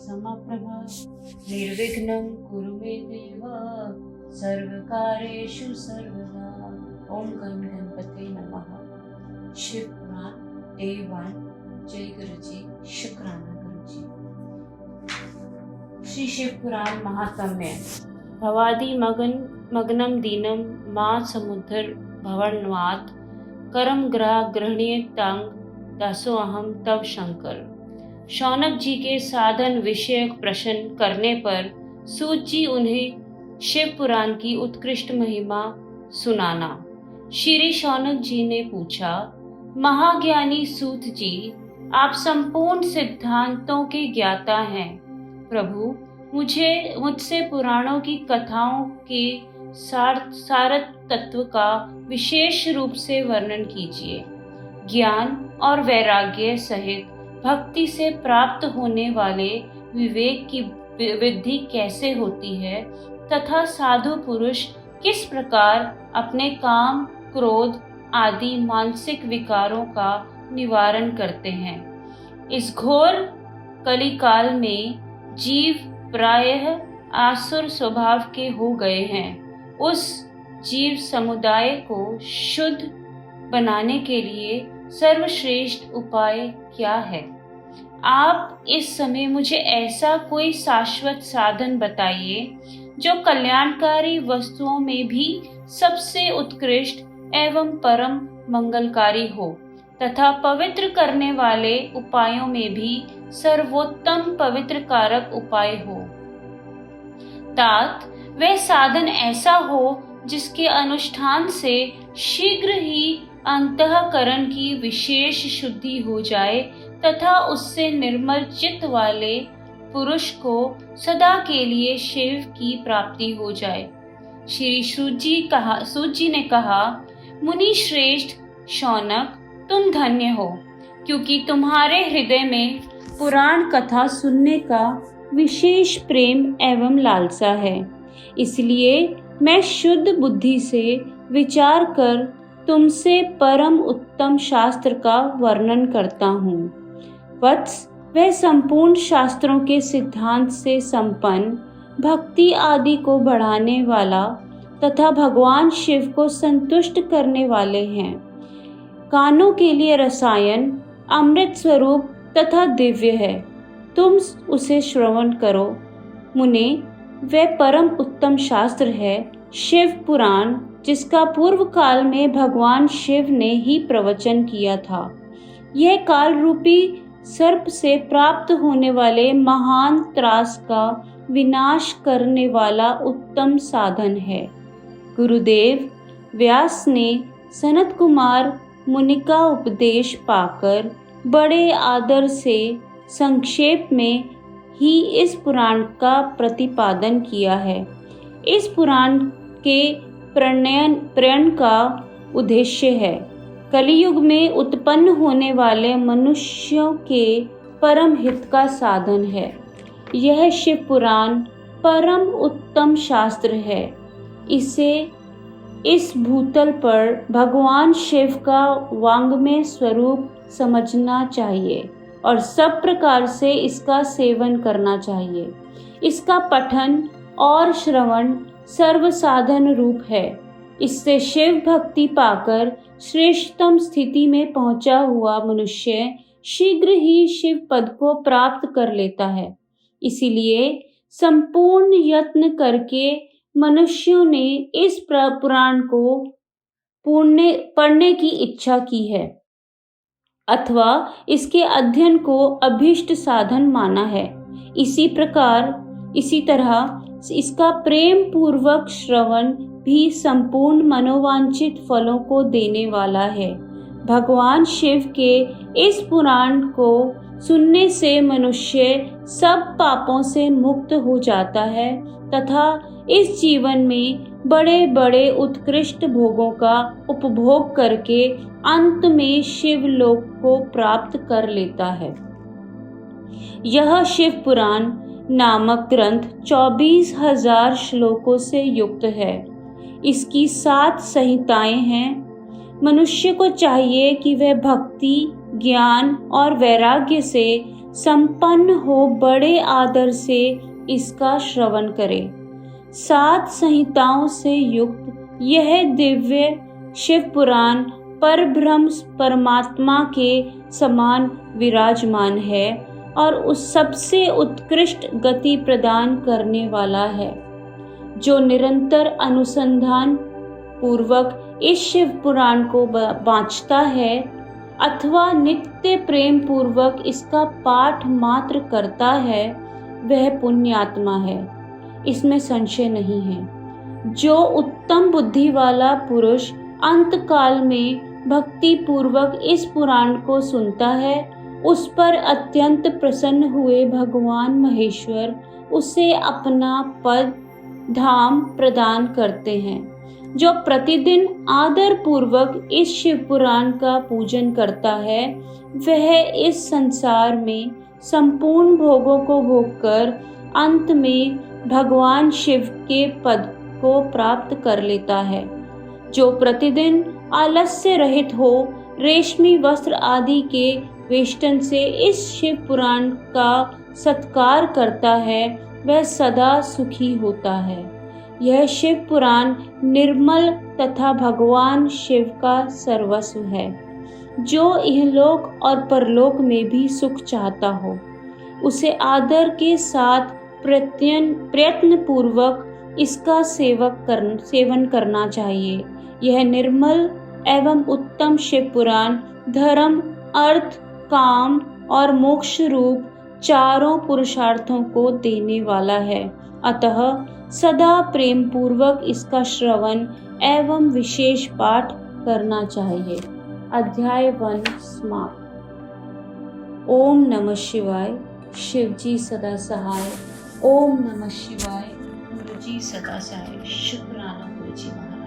समप्रभा निर्विघ्नं कुरु मे देव सर्वकार्येषु सर्वदा। ओम गण गणपते नमः। शिव पुराण डे 1। जय गुरु जी। शुक्राना गुरु जी। श्री शिव पुराण महात्म्य। भवादि मग्नं दीनं मां समुद्धर भवन्वात् करम ग्रह गृहणीयतांग दासोऽहं तव शंकर। शौनक जी के साधन विषयक प्रश्न करने पर सूत जी उन्हें शिव पुराण की उत्कृष्ट महिमा सुनाना। श्री शौनक जी ने पूछा, महाज्ञानी सूत जी, आप संपूर्ण सिद्धांतों के ज्ञाता हैं। प्रभु, मुझसे पुराणों की कथाओं के सारत तत्व का विशेष रूप से वर्णन कीजिए। ज्ञान और वैराग्य सहित भक्ति से प्राप्त होने वाले विवेक की वृद्धि कैसे होती है तथा साधु पुरुष किस प्रकार अपने काम, क्रोध आदि मानसिक विकारों का निवारण करते हैं। इस घोर कलिकाल में जीव प्रायः आसुर स्वभाव के हो गए हैं। उस जीव समुदाय को शुद्ध बनाने के लिए सर्वश्रेष्ठ उपाय क्या है? आप इस समय मुझे ऐसा कोई शाश्वत साधन बताइए जो कल्याणकारी वस्तुओं में भी सबसे उत्कृष्ट एवं परम मंगलकारी हो तथा पवित्र करने वाले उपायों में भी सर्वोत्तम पवित्र कारक उपाय हो। तात, वह साधन ऐसा हो जिसके अनुष्ठान से शीघ्र ही अंतःकरण की विशेष शुद्धि हो जाए तथा उससे निर्मल चित्त वाले पुरुष को सदा के लिए शिव की प्राप्ति हो जाए। श्री सूत जी ने कहा, मुनि श्रेष्ठ शौनक, तुम धन्य हो, क्योंकि तुम्हारे हृदय में पुराण कथा सुनने का विशेष प्रेम एवं लालसा है। इसलिए मैं शुद्ध बुद्धि से विचार कर तुमसे परम उत्तम शास्त्र का वर्णन करता हूँ। वत्स, वह संपूर्ण शास्त्रों के सिद्धांत से संपन्न, भक्ति आदि को बढ़ाने वाला तथा भगवान शिव को संतुष्ट करने वाले हैं। कानों के लिए रसायन, अमृत स्वरूप तथा दिव्य है। तुम उसे श्रवण करो। मुने, वह परम उत्तम शास्त्र है शिव पुराण, जिसका पूर्व काल में भगवान शिव ने ही प्रवचन किया था। यह काल रूपी सर्प से प्राप्त होने वाले महान त्रास का विनाश करने वाला उत्तम साधन है। गुरुदेव व्यास ने सनत कुमार मुनि का उपदेश पाकर बड़े आदर से संक्षेप में ही इस पुराण का प्रतिपादन किया है। इस पुराण के प्रणयन का उद्देश्य है कलियुग में उत्पन्न होने वाले मनुष्यों के परम हित का साधन है। यह शिव पुराण परम उत्तम शास्त्र है। इसे इस भूतल पर भगवान शिव का वाङ्मय स्वरूप समझना चाहिए और सब प्रकार से इसका सेवन करना चाहिए। इसका पठन और श्रवण सर्व साधन रूप है। इससे शिव भक्ति पाकर श्रेष्ठतम स्थिति में पहुंचा हुआ मनुष्य शीघ्र ही शिव पद को प्राप्त कर लेता है। इसीलिए संपूर्ण यत्न करके मनुष्यों ने इस पुराण को पढ़ने की इच्छा की है अथवा इसके अध्ययन को अभीष्ट साधन माना है। इसी तरह इसका प्रेम पूर्वक श्रवण भी संपूर्ण मनोवांछित फलों को देने वाला है। भगवान शिव के इस पुराण को सुनने से मनुष्य सब पापों से मुक्त हो जाता है तथा इस जीवन में बड़े बड़े उत्कृष्ट भोगों का उपभोग करके अंत में शिव लोक को प्राप्त कर लेता है। यह शिव पुराण नामक ग्रंथ 24,000 श्लोकों से युक्त है। इसकी 7 संहिताएं हैं। मनुष्य को चाहिए कि वह भक्ति, ज्ञान और वैराग्य से संपन्न हो बड़े आदर से इसका श्रवण करे। 7 संहिताओं से युक्त यह दिव्य शिव पुराण परब्रह्म परमात्मा के समान विराजमान है और उस सबसे उत्कृष्ट गति प्रदान करने वाला है। जो निरंतर अनुसंधान पूर्वक इस शिव पुराण को बाँचता है अथवा नित्य प्रेम पूर्वक इसका पाठ मात्र करता है, वह पुण्यात्मा है, इसमें संशय नहीं है। जो उत्तम बुद्धि वाला पुरुष अंत काल में भक्ति पूर्वक इस पुराण को सुनता है, उस पर अत्यंत प्रसन्न हुए भगवान महेश्वर उसे अपना पद धाम प्रदान करते हैं। जो प्रतिदिन आदर पूर्वक इस शिव पुराण का पूजन करता है, वह इस संसार में संपूर्ण भोगों को भोगकर अंत में भगवान शिव के पद को प्राप्त कर लेता है। जो प्रतिदिन आलस्य रहित हो रेशमी वस्त्र आदि के वेष्टन से इस शिव पुराण का सत्कार करता है, वह सदा सुखी होता है। यह शिव पुराण निर्मल तथा भगवान शिव का सर्वस्व है। जो इहलोक और परलोक में भी सुख चाहता हो, उसे आदर के साथ प्रयत्न पूर्वक इसका सेवन करना चाहिए। यह निर्मल एवं उत्तम शिव पुराण धर्म, अर्थ, काम और मोक्ष रूप चारों पुरुषार्थों को देने वाला है। अतः सदा प्रेम पूर्वक इसका श्रवण एवं विशेष पाठ करना चाहिए। अध्याय 1 समाप्त। ओम नमः शिवाय। शिवजी सदा सहाय। ओम नमः शिवाय। गुरुजी सदा सहाय। शुक्राना गुरुजी महाराज।